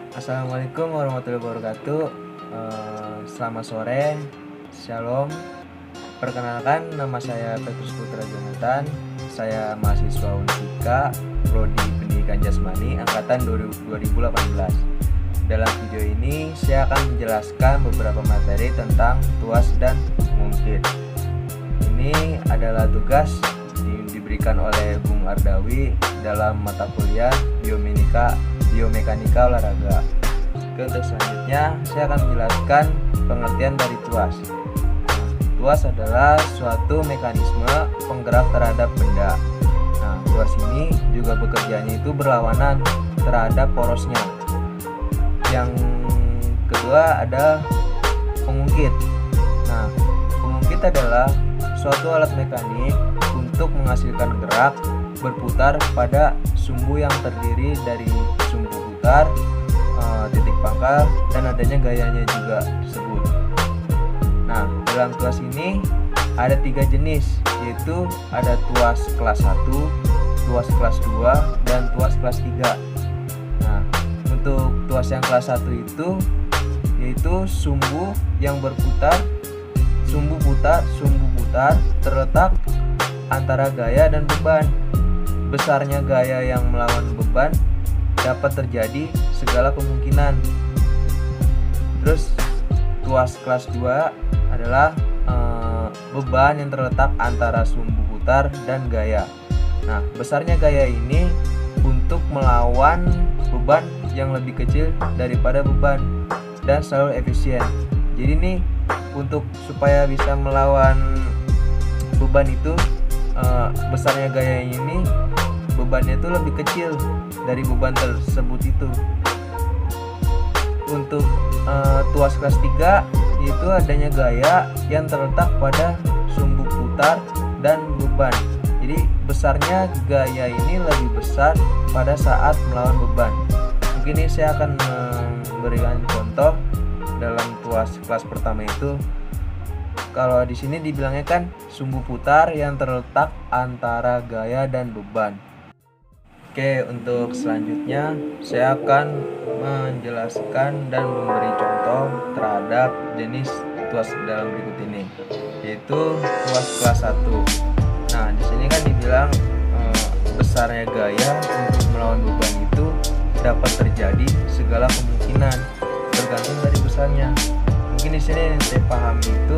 Assalamualaikum warahmatullahi wabarakatuh. Selamat sore, shalom. Perkenalkan, nama saya Petrus Putra Jonathan. Saya mahasiswa Unsika, Prodi Pendidikan Jasmani, angkatan 2018. Dalam video ini, saya akan menjelaskan beberapa materi tentang tuas dan mungkin. Ini adalah tugas diberikan oleh Bung Ardawi dalam mata kuliah biomekanika olahraga. Untuk selanjutnya, saya akan menjelaskan pengertian dari tuas. Tuas adalah suatu mekanisme penggerak terhadap benda. Tuas ini juga bekerjanya itu berlawanan terhadap porosnya. Yang kedua ada pengungkit. Pengungkit adalah suatu alat mekanik untuk menghasilkan gerak berputar pada sumbu yang terdiri dari sumbu putar, titik pangkal, dan adanya gayanya juga tersebut. Dalam tuas ini ada 3 jenis, yaitu ada tuas kelas 1, tuas kelas 2, dan tuas kelas 3. Untuk tuas yang kelas 1 itu yaitu sumbu yang berputar, sumbu putar terletak antara gaya dan beban. Besarnya gaya yang melawan beban dapat terjadi segala kemungkinan. Terus tuas kelas 2 adalah beban yang terletak antara sumbu putar dan gaya. Besarnya gaya ini untuk melawan beban yang lebih kecil daripada beban dan selalu efisien. Jadi ini untuk supaya bisa melawan beban itu, besarnya gaya ini bebannya itu lebih kecil dari beban tersebut itu. Untuk tuas kelas 3 yaitu adanya gaya yang terletak pada sumbu putar dan beban. Jadi besarnya gaya ini lebih besar pada saat melawan beban. Mungkin ini saya akan memberikan contoh dalam tuas kelas pertama itu. Kalau di sini dibilangnya kan sumbu putar yang terletak antara gaya dan beban. Oke, untuk selanjutnya saya akan menjelaskan dan memberi contoh terhadap jenis tuas dalam berikut ini, yaitu tuas kelas 1. Di sini kan dibilang besarnya gaya untuk melawan beban itu dapat terjadi segala kemungkinan tergantung dari besarnya. Mungkin di sini yang saya pahami itu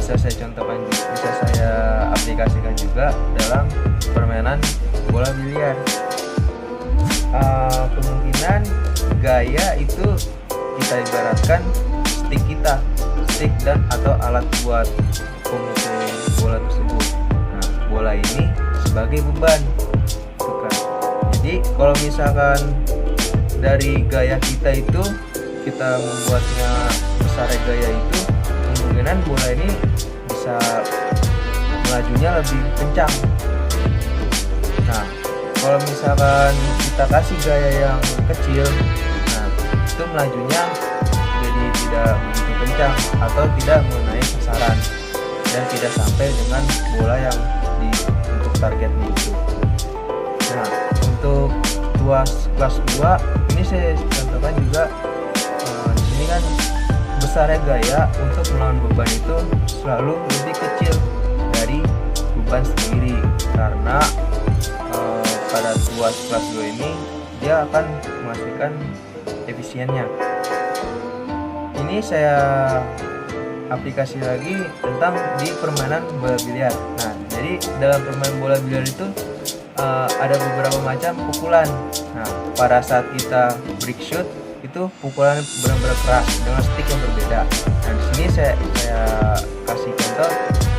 bisa saya contohkan, bisa saya aplikasikan juga dalam permainan bola biliar. Kemungkinan gaya itu kita ibaratkan stick dan atau alat buat pemukul bola tersebut. Bola ini sebagai beban. Jadi kalau misalkan dari gaya kita itu kita membuatnya besar gaya itu, kemungkinan bola ini bisa melajunya lebih kencang. Kalau misalkan kita kasih gaya yang kecil, itu melajunya jadi tidak begitu kencang atau tidak mengenai sasaran dan tidak sampai dengan bola yang untuk targetnya itu. Untuk tuas kelas 2 ini saya contohkan juga. Di sini kan besarnya gaya untuk melawan beban itu selalu lebih kecil dari beban sendiri, karena pada tuas kelas 2 ini dia akan memastikan efisiennya. Ini saya aplikasi lagi tentang di permainan bola biliar. Jadi dalam permainan bola biliar itu ada beberapa macam pukulan. Pada saat kita break shoot itu pukulan benar-benar keras dengan stick yang berbeda. Di sini saya kasih contoh,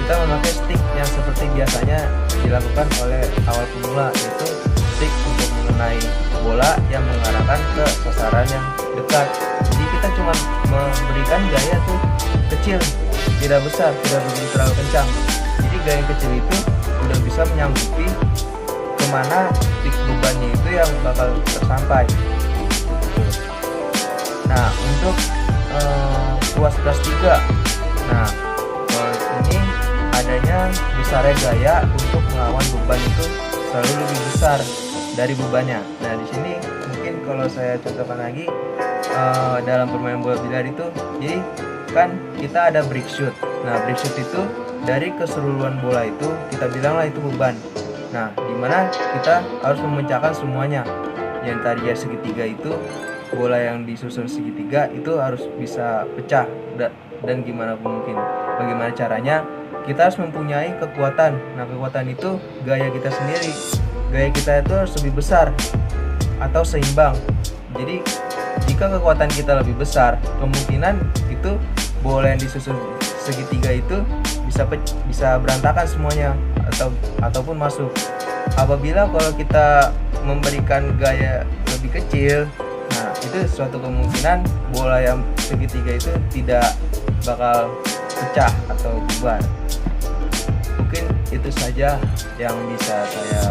kita memakai stick yang seperti biasanya dilakukan oleh awal pemula, yaitu stick untuk mengenai bola yang mengarahkan ke sasaran yang dekat. Jadi kita cuma memberikan gaya tuh kecil, tidak besar, tidak begitu terlalu kencang. Jadi gaya yang kecil itu udah bisa menyanggupi kemana titik bebannya itu yang bakal tersampai. Untuk tuas kelas 3, ini adanya besarnya gaya untuk melawan beban itu selalu lebih besar dari bebannya. Di sini mungkin kalau saya contohkan lagi dalam permainan bola biliar itu, jadi kan kita ada break shoot. Nah, break shoot itu dari keseluruhan bola itu kita bilanglah itu beban. Nah, dimana kita harus memecahkan semuanya. Yang tadinya segitiga itu, bola yang disusun segitiga itu harus bisa pecah. Dan gimana mungkin, bagaimana caranya, kita harus mempunyai kekuatan. Nah, kekuatan itu gaya kita sendiri. Gaya kita itu harus lebih besar atau seimbang. Jadi jika kekuatan kita lebih besar, kemungkinan itu bola yang disusun segitiga itu bisa berantakan semuanya ataupun masuk. Apabila kalau kita memberikan gaya lebih kecil, nah itu suatu kemungkinan bola yang segitiga itu tidak bakal pecah atau bubar. Mungkin itu saja yang bisa saya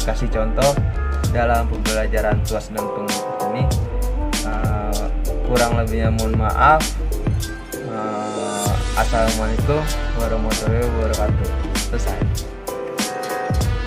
kasih contoh dalam pembelajaran tuas dan tungguk ini. Kurang lebihnya mohon maaf. Assalamualaikum warahmatullahi wabarakatuh. Selesai.